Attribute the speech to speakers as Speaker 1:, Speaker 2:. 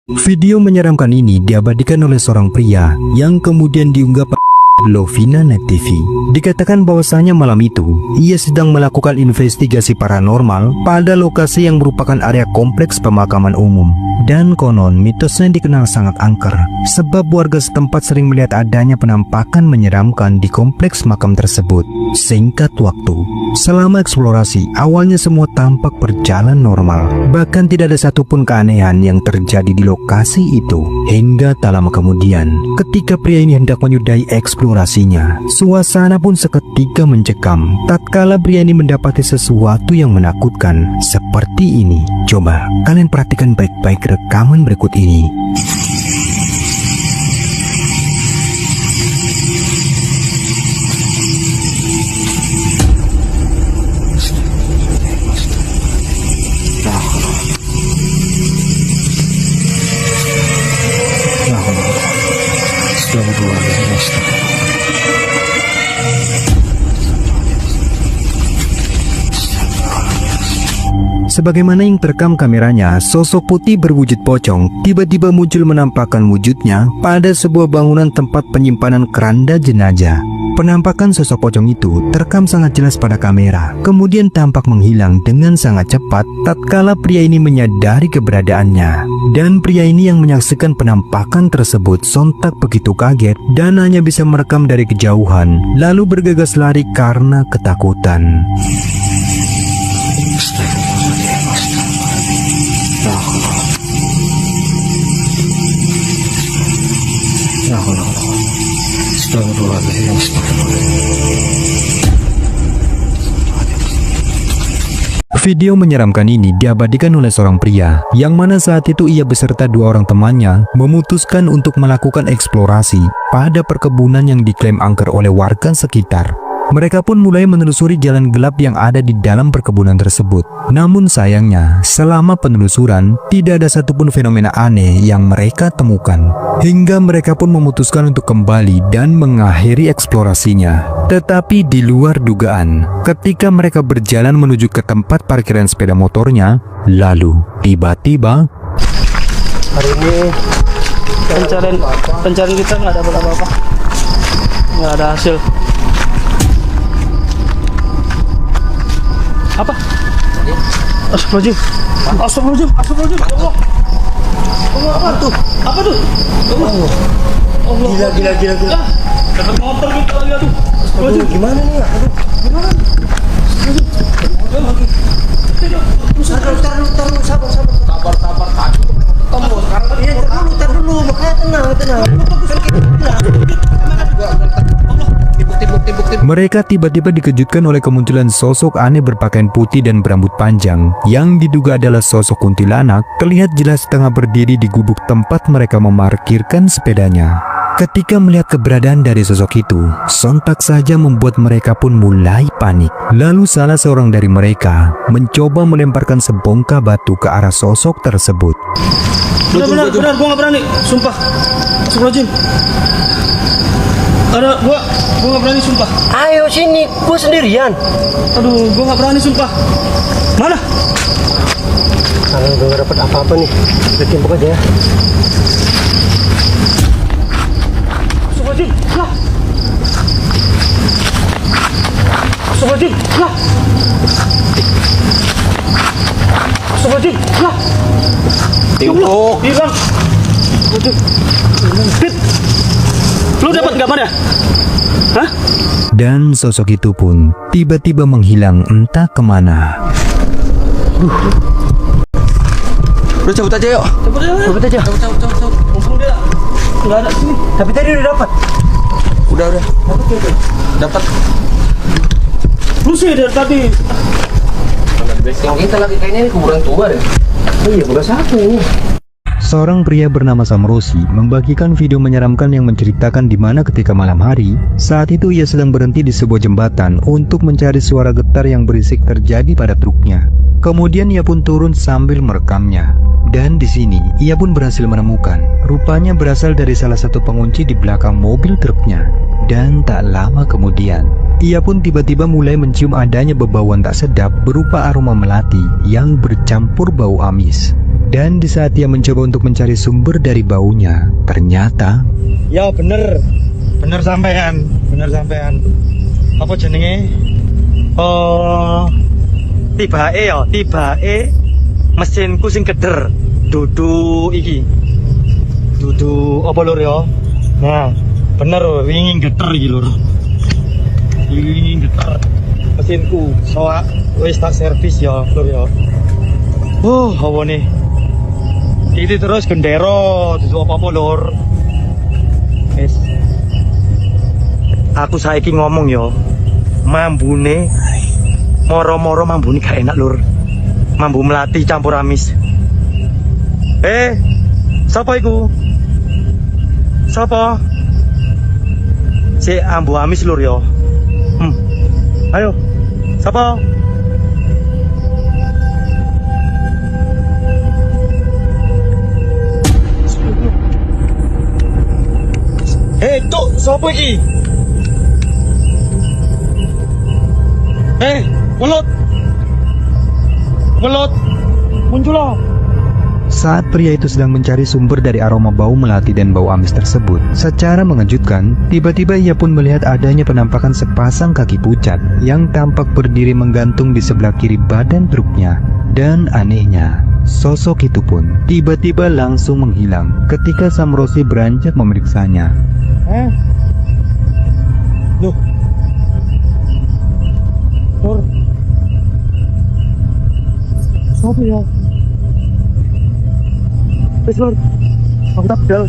Speaker 1: Video menyeramkan ini diabadikan oleh seorang pria yang kemudian diunggah Lovina Net TV. Dikatakan bahwasanya malam itu ia sedang melakukan investigasi paranormal pada lokasi yang merupakan area kompleks pemakaman umum. Dan konon mitosnya dikenal sangat angker sebab warga setempat sering melihat adanya penampakan menyeramkan di kompleks makam tersebut. Singkat waktu, selama eksplorasi awalnya semua tampak berjalan normal. Bahkan tidak ada satupun keanehan yang terjadi di lokasi itu. Hingga tak lama kemudian, ketika pria ini hendak menyudahi eksplorasinya, suasana pun seketika mencekam tatkala pria ini mendapati sesuatu yang menakutkan seperti ini. Coba kalian perhatikan baik-baik rekaman berikut ini. Sebagaimana yang terekam kameranya, sosok putih berwujud pocong tiba-tiba muncul menampakkan wujudnya pada sebuah bangunan tempat penyimpanan keranda jenazah. Penampakan sosok pocong itu terekam sangat jelas pada kamera, kemudian tampak menghilang dengan sangat cepat tatkala pria ini menyadari keberadaannya. Dan pria ini yang menyaksikan penampakan tersebut sontak begitu kaget dan hanya bisa merekam dari kejauhan, lalu bergegas lari karena ketakutan. Video menyeramkan ini diabadikan oleh seorang pria yang mana saat itu ia beserta dua orang temannya memutuskan untuk melakukan eksplorasi pada perkebunan yang diklaim angker oleh warga sekitar. Mereka pun mulai menelusuri jalan gelap yang ada di dalam perkebunan tersebut. Namun sayangnya, selama penelusuran tidak ada satupun fenomena aneh yang mereka temukan. Hingga mereka pun memutuskan untuk kembali dan mengakhiri eksplorasinya. Tetapi di luar dugaan, ketika mereka berjalan menuju ke tempat parkiran sepeda motornya, lalu tiba-tiba
Speaker 2: hari ini pencarian kita nggak dapat apa-apa, nggak ada hasil. Apa? Astagfirullahaladzim. Astagfirullahaladzim. Astagfirullahaladzim. Allah. Allah, apa tuh? Apa tuh? Allah. Allah. Gila. Dapat motor gitu lagi aduh. Astagfirullahaladzim. Gimana nih? Aduh. Gimana? Taruh. Sabar. Tombol. Tar dulu. Makanya tenang.
Speaker 1: Mereka tiba-tiba dikejutkan oleh kemunculan sosok aneh berpakaian putih dan berambut panjang yang diduga adalah sosok kuntilanak, terlihat jelas tengah berdiri di gubuk tempat mereka memarkirkan sepedanya. Ketika melihat keberadaan dari sosok itu, sontak saja membuat mereka pun mulai panik. Lalu salah seorang dari mereka mencoba melemparkan sebongkah batu ke arah sosok tersebut.
Speaker 2: Benar, gua nggak berani, sumpah. Astagfirullahaladzim. Ada, gua nggak berani sumpah.
Speaker 3: Ayo sini, gua sendirian.
Speaker 2: Aduh, gua nggak berani sumpah. Mana?
Speaker 3: Kalau udah nggak dapat apa-apa nih, kita timpuk aja ya.
Speaker 2: Astagfirullahaladzim, lah. Astagfirullahaladzim, lah. Astagfirullahaladzim, lah.
Speaker 3: Timpuk.
Speaker 2: Hilang. Fit. Lu dapat gambarnya? Hah?
Speaker 1: Dan sosok itu pun tiba-tiba menghilang entah kemana.
Speaker 3: Udah cabut aja yuk. Cabut aja.
Speaker 2: Mumpung dia nggak ada sini.
Speaker 3: Tapi tadi udah dapat. Udah. Dapat.
Speaker 2: Lu sih dari tadi.
Speaker 3: Yang kita lagi kayaknya ini kuburan tua deh. Oh iya, udah satu ini.
Speaker 1: Seorang pria bernama Samrosi membagikan video menyeramkan yang menceritakan di mana ketika malam hari, saat itu ia sedang berhenti di sebuah jembatan untuk mencari suara getar yang berisik terjadi pada truknya. Kemudian ia pun turun sambil merekamnya. Dan di sini ia pun berhasil menemukan, rupanya berasal dari salah satu pengunci di belakang mobil truknya. Dan tak lama kemudian, ia pun tiba-tiba mulai mencium adanya bebauan tak sedap berupa aroma melati yang bercampur bau amis. Dan di saat ia mencoba untuk mencari sumber dari baunya, ternyata
Speaker 2: Ya bener sampean. Apa jenenge? Tibake mesinku sing keder. Dudu apa lur ya? Nah, bener wingi geter iki lur. Wingi geter mesinku. Soak wis tak servis ya lur ya. Hawane. Ini terus gendero, dudu apa-apa lur. Wis. Aku saiki ngomong ya. Mambune moro-moro mambune gak enak lur. Mambu melati campur amis. Sapa iku? Sapa? Si ambu amis lur ya. Ayo. Sapa? Cuk, sapa iki? Welut. Muncul.
Speaker 1: saat pria itu sedang mencari sumber dari aroma bau melati dan bau amis tersebut, secara mengejutkan, tiba-tiba ia pun melihat adanya penampakan sepasang kaki pucat yang tampak berdiri menggantung di sebelah kiri badan truknya. Dan anehnya, sosok itu pun tiba-tiba langsung menghilang ketika Samrosi beranjak memeriksanya.
Speaker 2: Loh. Lur. Sopo ya? Wis lur. Aku tak bedal.